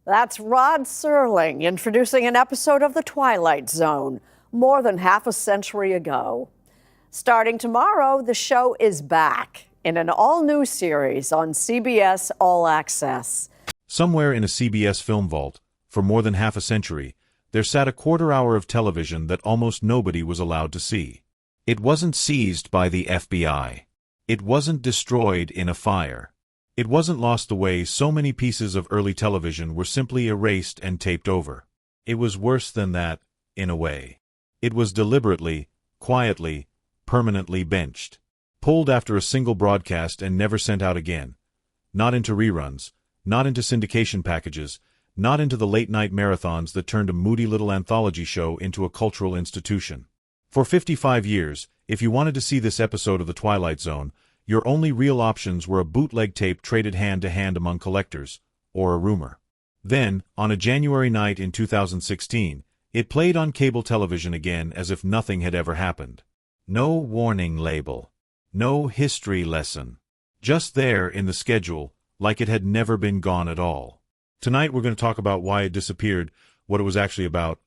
That's Rod Serling introducing an episode of The Twilight Zone more than half a century ago. Starting tomorrow, the show is back in an all-new series on CBS All Access. Somewhere in a CBS film vault, for more than half a century, there sat a quarter-hour of television that almost nobody was allowed to see. It wasn't seized by the FBI. It wasn't destroyed in a fire. It wasn't lost the way so many pieces of early television were simply erased and taped over. It was worse than that, in a way. It was deliberately, quietly, permanently benched. Pulled after a single broadcast and never sent out again. Not into reruns, not into syndication packages, not into the late-night marathons that turned a moody little anthology show into a cultural institution. For 55 years, if you wanted to see this episode of The Twilight Zone, your only real options were a bootleg tape traded hand-to-hand among collectors, or a rumor. Then, on a January night in 2016, it played on cable television again as if nothing had ever happened. No warning label. No history lesson. Just there in the schedule, like it had never been gone at all. Tonight we're going to talk about why it disappeared, what it was actually about,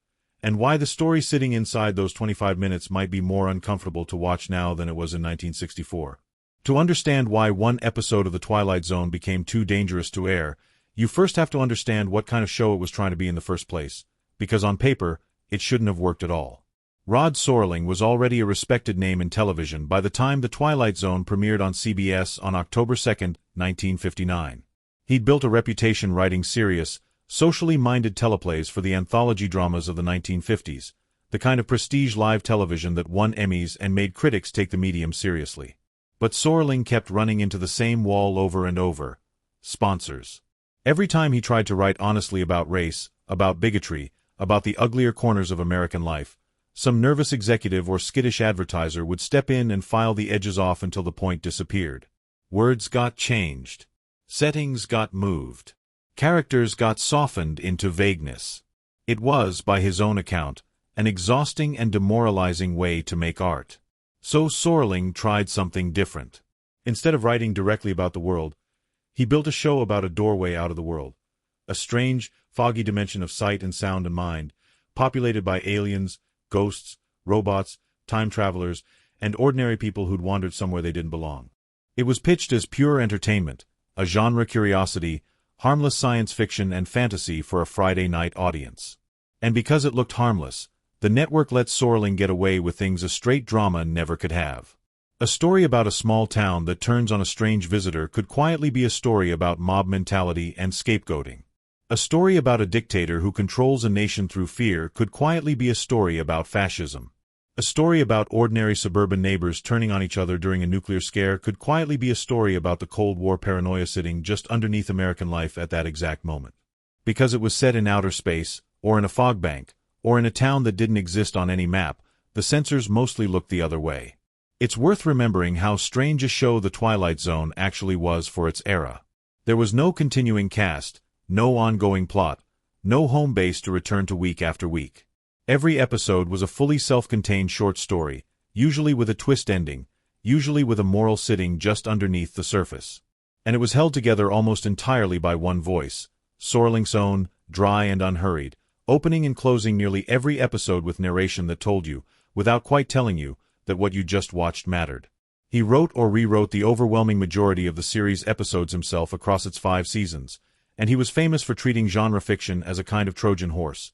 and why the story sitting inside those 25 minutes might be more uncomfortable to watch now than it was in 1964. To understand why one episode of The Twilight Zone became too dangerous to air, you first have to understand what kind of show it was trying to be in the first place, because on paper, it shouldn't have worked at all. Rod Serling was already a respected name in television by the time The Twilight Zone premiered on CBS on October 2, 1959. He'd built a reputation writing serious, socially minded teleplays for the anthology dramas of the 1950s, the kind of prestige live television that won Emmys and made critics take the medium seriously. But Serling kept running into the same wall over and over: sponsors. Every time he tried to write honestly about race, about bigotry, about the uglier corners of American life, some nervous executive or skittish advertiser would step in and file the edges off until the point disappeared. Words got changed. Settings got moved. Characters got softened into vagueness. It was, by his own account, an exhausting and demoralizing way to make art. So Serling tried something different. Instead of writing directly about the world, he built a show about a doorway out of the world. A strange, foggy dimension of sight and sound and mind, populated by aliens, ghosts, robots, time travelers, and ordinary people who'd wandered somewhere they didn't belong. It was pitched as pure entertainment, a genre curiosity, harmless science fiction and fantasy for a Friday night audience. And because it looked harmless, the network let Serling get away with things a straight drama never could have. A story about a small town that turns on a strange visitor could quietly be a story about mob mentality and scapegoating. A story about a dictator who controls a nation through fear could quietly be a story about fascism. A story about ordinary suburban neighbors turning on each other during a nuclear scare could quietly be a story about the Cold War paranoia sitting just underneath American life at that exact moment. Because it was set in outer space, or in a fog bank, or in a town that didn't exist on any map, the censors mostly looked the other way. It's worth remembering how strange a show The Twilight Zone actually was for its era. There was no continuing cast, no ongoing plot, no home base to return to week after week. Every episode was a fully self-contained short story, usually with a twist ending, usually with a moral sitting just underneath the surface. And it was held together almost entirely by one voice, Serling's own, dry and unhurried, opening and closing nearly every episode with narration that told you, without quite telling you, that what you just watched mattered. He wrote or rewrote the overwhelming majority of the series' episodes himself across its 5 seasons, and he was famous for treating genre fiction as a kind of Trojan horse,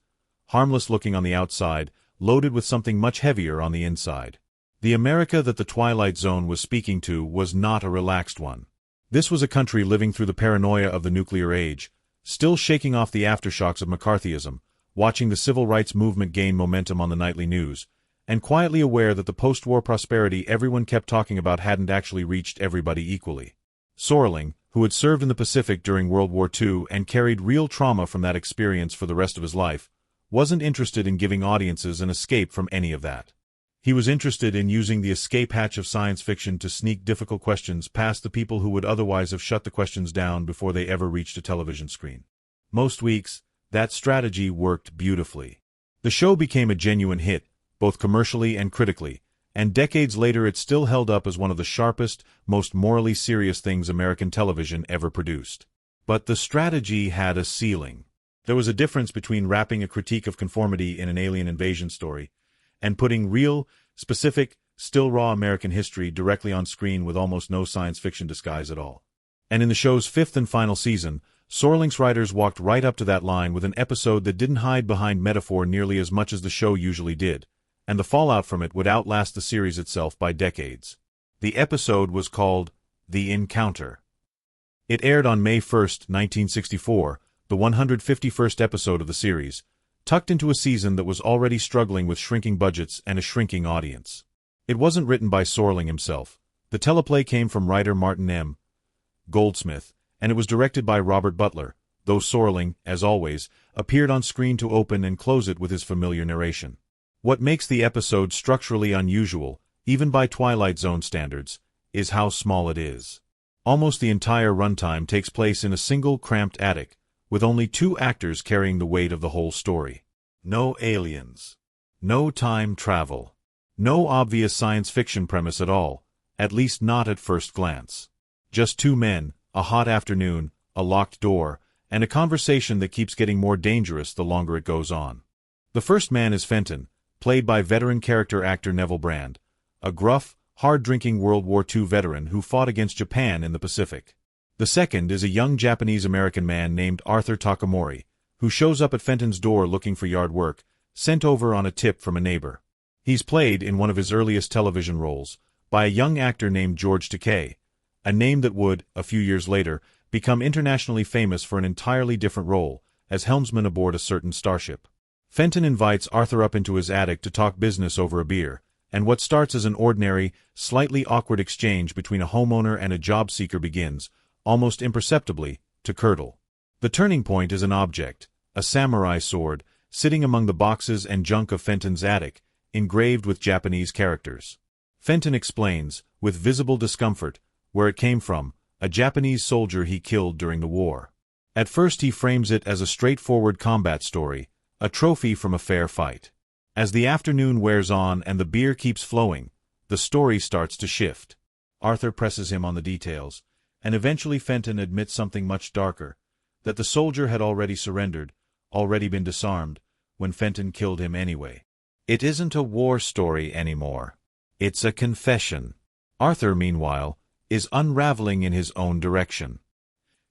harmless-looking on the outside, loaded with something much heavier on the inside. The America that The Twilight Zone was speaking to was not a relaxed one. This was a country living through the paranoia of the nuclear age, still shaking off the aftershocks of McCarthyism, watching the civil rights movement gain momentum on the nightly news, and quietly aware that the post-war prosperity everyone kept talking about hadn't actually reached everybody equally. Serling, who had served in the Pacific during World War II and carried real trauma from that experience for the rest of his life, wasn't interested in giving audiences an escape from any of that. He was interested in using the escape hatch of science fiction to sneak difficult questions past the people who would otherwise have shut the questions down before they ever reached a television screen. Most weeks, that strategy worked beautifully. The show became a genuine hit, both commercially and critically, and decades later it still held up as one of the sharpest, most morally serious things American television ever produced. But the strategy had a ceiling. There was a difference between wrapping a critique of conformity in an alien invasion story and putting real, specific, still raw American history directly on screen with almost no science fiction disguise at all. And in the show's fifth and final season, Serling's writers walked right up to that line with an episode that didn't hide behind metaphor nearly as much as the show usually did, and the fallout from it would outlast the series itself by decades. The episode was called The Encounter. It aired on May 1, 1964, the 151st episode of the series, tucked into a season that was already struggling with shrinking budgets and a shrinking audience. It wasn't written by Serling himself. The teleplay came from writer Martin M. Goldsmith, and it was directed by Robert Butler, though Serling, as always, appeared on screen to open and close it with his familiar narration. What makes the episode structurally unusual, even by Twilight Zone standards, is how small it is. Almost the entire runtime takes place in a single cramped attic, with only 2 actors carrying the weight of the whole story. No aliens. No time travel. No obvious science fiction premise at all, at least not at first glance. Just 2 men, a hot afternoon, a locked door, and a conversation that keeps getting more dangerous the longer it goes on. The first man is Fenton, played by veteran character actor Neville Brand, a gruff, hard-drinking World War II veteran who fought against Japan in the Pacific. The second is a young Japanese-American man named Arthur Takamori, who shows up at Fenton's door looking for yard work, sent over on a tip from a neighbor. He's played, in one of his earliest television roles, by a young actor named George Takei, a name that would, a few years later, become internationally famous for an entirely different role, as helmsman aboard a certain starship. Fenton invites Arthur up into his attic to talk business over a beer, and what starts as an ordinary, slightly awkward exchange between a homeowner and a job seeker begins, almost imperceptibly, to curdle. The turning point is an object, a samurai sword, sitting among the boxes and junk of Fenton's attic, engraved with Japanese characters. Fenton explains, with visible discomfort, where it came from, a Japanese soldier he killed during the war. At first he frames it as a straightforward combat story, a trophy from a fair fight. As the afternoon wears on and the beer keeps flowing, the story starts to shift. Arthur presses him on the details, and eventually Fenton admits something much darker, that the soldier had already surrendered, already been disarmed, when Fenton killed him anyway. It isn't a war story anymore. It's a confession. Arthur, meanwhile, is unraveling in his own direction.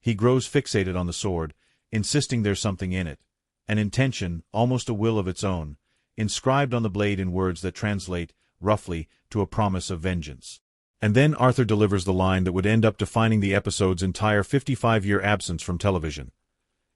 He grows fixated on the sword, insisting there's something in it, an intention, almost a will of its own, inscribed on the blade in words that translate, roughly, to a promise of vengeance. And then Arthur delivers the line that would end up defining the episode's entire 55-year absence from television.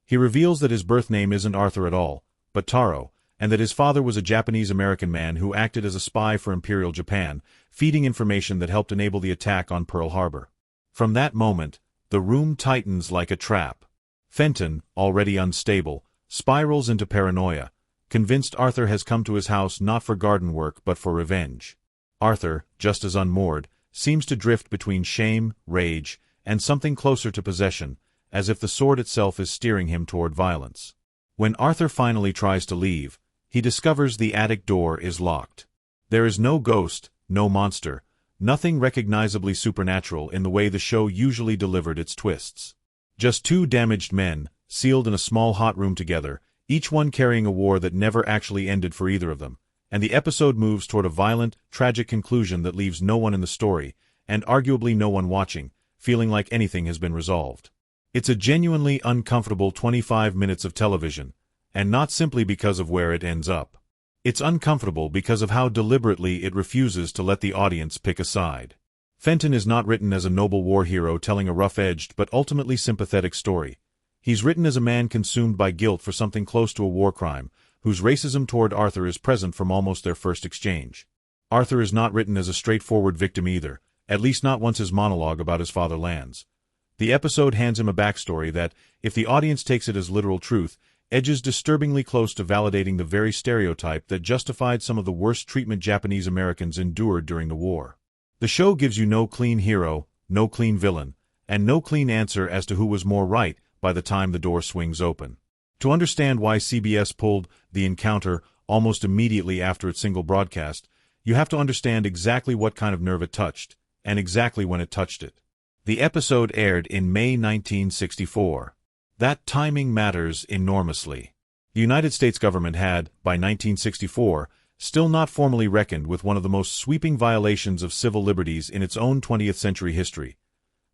He reveals that his birth name isn't Arthur at all, but Taro, and that his father was a Japanese-American man who acted as a spy for Imperial Japan, feeding information that helped enable the attack on Pearl Harbor. From that moment, the room tightens like a trap. Fenton, already unstable, spirals into paranoia, convinced Arthur has come to his house not for garden work but for revenge. Arthur, just as unmoored, seems to drift between shame, rage, and something closer to possession, as if the sword itself is steering him toward violence. When Arthur finally tries to leave, he discovers the attic door is locked. There is no ghost, no monster, nothing recognizably supernatural in the way the show usually delivered its twists. Just 2 damaged men, sealed in a small hot room together, each one carrying a war that never actually ended for either of them, and the episode moves toward a violent, tragic conclusion that leaves no one in the story, and arguably no one watching, feeling like anything has been resolved. It's a genuinely uncomfortable 25 minutes of television, and not simply because of where it ends up. It's uncomfortable because of how deliberately it refuses to let the audience pick a side. Fenton is not written as a noble war hero telling a rough-edged but ultimately sympathetic story. He's written as a man consumed by guilt for something close to a war crime, whose racism toward Arthur is present from almost their first exchange. Arthur is not written as a straightforward victim either, at least not once his monologue about his father lands. The episode hands him a backstory that, if the audience takes it as literal truth, edges disturbingly close to validating the very stereotype that justified some of the worst treatment Japanese Americans endured during the war. The show gives you no clean hero, no clean villain, and no clean answer as to who was more right by the time the door swings open. To understand why CBS pulled The Encounter almost immediately after its single broadcast, you have to understand exactly what kind of nerve it touched, and exactly when it touched it. The episode aired in May 1964. That timing matters enormously. The United States government had, by 1964, still not formally reckoned with one of the most sweeping violations of civil liberties in its own 20th century history: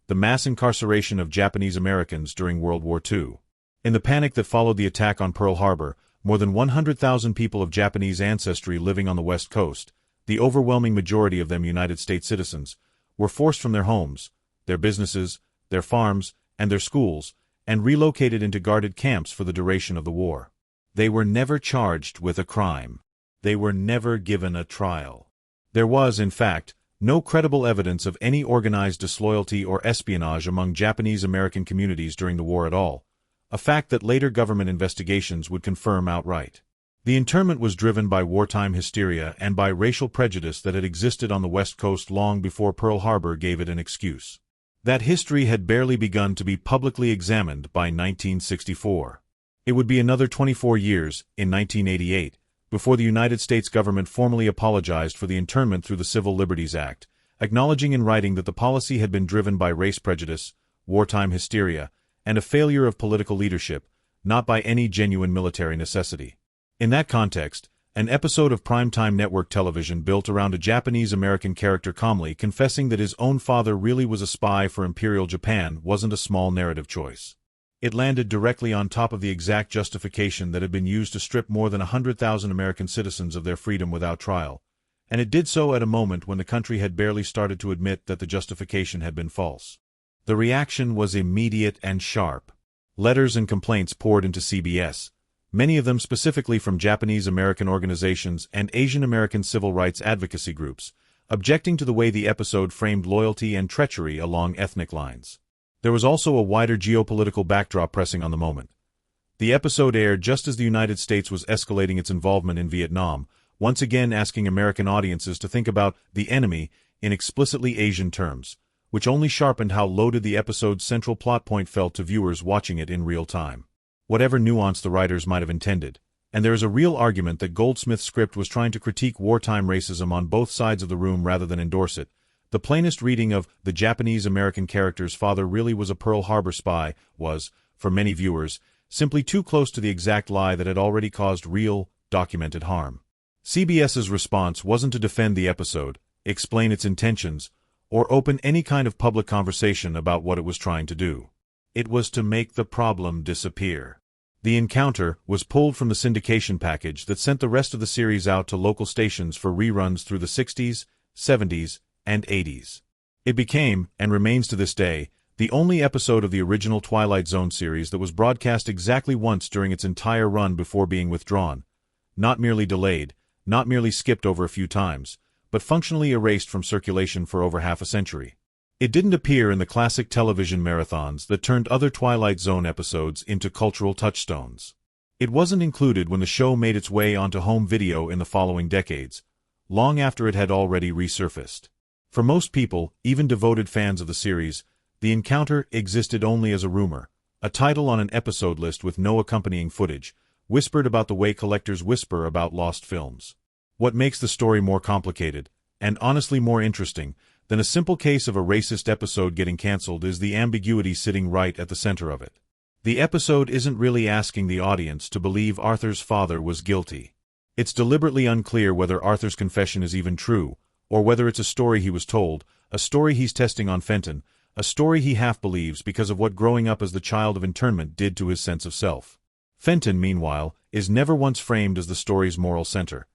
the mass incarceration of Japanese Americans during World War II. In the panic that followed the attack on Pearl Harbor, more than 100,000 people of Japanese ancestry living on the West Coast, the overwhelming majority of them United States citizens, were forced from their homes, their businesses, their farms, and their schools, and relocated into guarded camps for the duration of the war. They were never charged with a crime. They were never given a trial. There was, in fact, no credible evidence of any organized disloyalty or espionage among Japanese American communities during the war at all, a fact that later government investigations would confirm outright. The internment was driven by wartime hysteria and by racial prejudice that had existed on the West Coast long before Pearl Harbor gave it an excuse. That history had barely begun to be publicly examined by 1964. It would be another 24 years, in 1988, before the United States government formally apologized for the internment through the Civil Liberties Act, acknowledging in writing that the policy had been driven by race prejudice, wartime hysteria, and a failure of political leadership, not by any genuine military necessity. In that context, an episode of primetime network television built around a Japanese-American character calmly confessing that his own father really was a spy for Imperial Japan wasn't a small narrative choice. It landed directly on top of the exact justification that had been used to strip more than 100,000 American citizens of their freedom without trial, and it did so at a moment when the country had barely started to admit that the justification had been false. The reaction was immediate and sharp. Letters and complaints poured into CBS, many of them specifically from Japanese American organizations and Asian American civil rights advocacy groups, objecting to the way the episode framed loyalty and treachery along ethnic lines. There was also a wider geopolitical backdrop pressing on the moment. The episode aired just as the United States was escalating its involvement in Vietnam, once again asking American audiences to think about the enemy in explicitly Asian terms, which only sharpened how loaded the episode's central plot point felt to viewers watching it in real time. Whatever nuance the writers might have intended, and there is a real argument that Goldsmith's script was trying to critique wartime racism on both sides of the room rather than endorse it, the plainest reading of the Japanese-American character's father really was a Pearl Harbor spy was, for many viewers, simply too close to the exact lie that had already caused real, documented harm. CBS's response wasn't to defend the episode, explain its intentions, or open any kind of public conversation about what it was trying to do. It was to make the problem disappear. The encounter was pulled from the syndication package that sent the rest of the series out to local stations for reruns through the 60s, 70s, and 80s. It became, and remains to this day, the only episode of the original Twilight Zone series that was broadcast exactly once during its entire run before being withdrawn. Not merely delayed, not merely skipped over a few times, but functionally erased from circulation for over half a century. It didn't appear in the classic television marathons that turned other Twilight Zone episodes into cultural touchstones. It wasn't included when the show made its way onto home video in the following decades, long after it had already resurfaced. For most people, even devoted fans of the series, the encounter existed only as a rumor, a title on an episode list with no accompanying footage, whispered about the way collectors whisper about lost films. What makes the story more complicated, and honestly more interesting, than a simple case of a racist episode getting canceled is the ambiguity sitting right at the center of it. The episode isn't really asking the audience to believe Arthur's father was guilty. It's deliberately unclear whether Arthur's confession is even true, or whether it's a story he was told, a story he's testing on Fenton, a story he half believes because of what growing up as the child of internment did to his sense of self. Fenton, meanwhile, is never once framed as the story's moral center.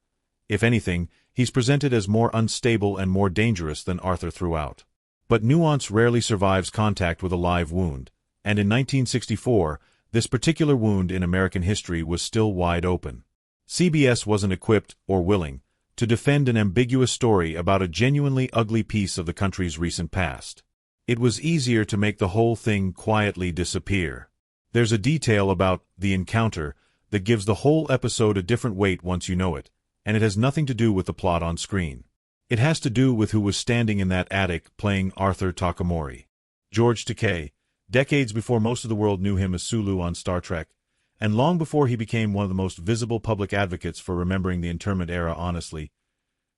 If anything, he's presented as more unstable and more dangerous than Arthur throughout. But nuance rarely survives contact with a live wound, and in 1964, this particular wound in American history was still wide open. CBS wasn't equipped, or willing, to defend an ambiguous story about a genuinely ugly piece of the country's recent past. It was easier to make the whole thing quietly disappear. There's a detail about the encounter that gives the whole episode a different weight once you know it, and it has nothing to do with the plot on screen. It has to do with who was standing in that attic playing Arthur Takamori. George Takei, decades before most of the world knew him as Sulu on Star Trek, and long before he became one of the most visible public advocates for remembering the internment era honestly,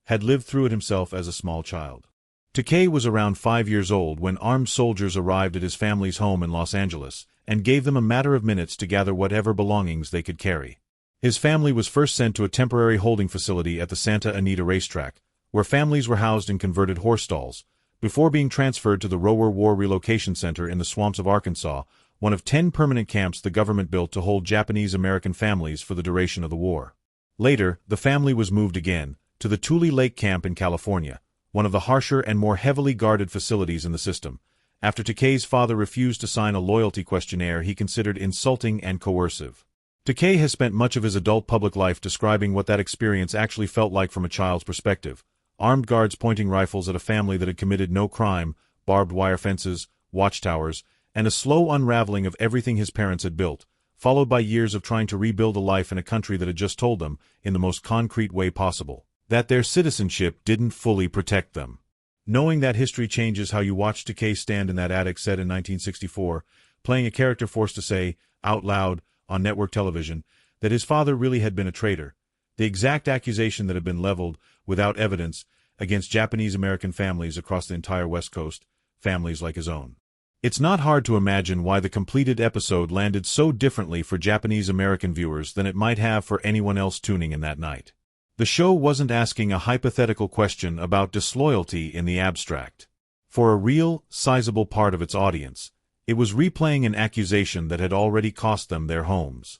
had lived through it himself as a small child. Takei was around 5 years old when armed soldiers arrived at his family's home in Los Angeles and gave them a matter of minutes to gather whatever belongings they could carry. His family was first sent to a temporary holding facility at the Santa Anita racetrack, where families were housed in converted horse stalls, before being transferred to the Rower War Relocation Center in the swamps of Arkansas, one of 10 permanent camps the government built to hold Japanese-American families for the duration of the war. Later, the family was moved again, to the Tule Lake Camp in California, one of the harsher and more heavily guarded facilities in the system, after Takei's father refused to sign a loyalty questionnaire he considered insulting and coercive. Takei has spent much of his adult public life describing what that experience actually felt like from a child's perspective: armed guards pointing rifles at a family that had committed no crime, barbed wire fences, watchtowers, and a slow unraveling of everything his parents had built, followed by years of trying to rebuild a life in a country that had just told them, in the most concrete way possible, that their citizenship didn't fully protect them. Knowing that history changes how you watch Takei stand in that attic set in 1964, playing a character forced to say, out loud, on network television, that his father really had been a traitor, the exact accusation that had been leveled, without evidence, against Japanese-American families across the entire West Coast, families like his own. It's not hard to imagine why the completed episode landed so differently for Japanese-American viewers than it might have for anyone else tuning in that night. The show wasn't asking a hypothetical question about disloyalty in the abstract. For a real, sizable part of its audience, it was replaying an accusation that had already cost them their homes.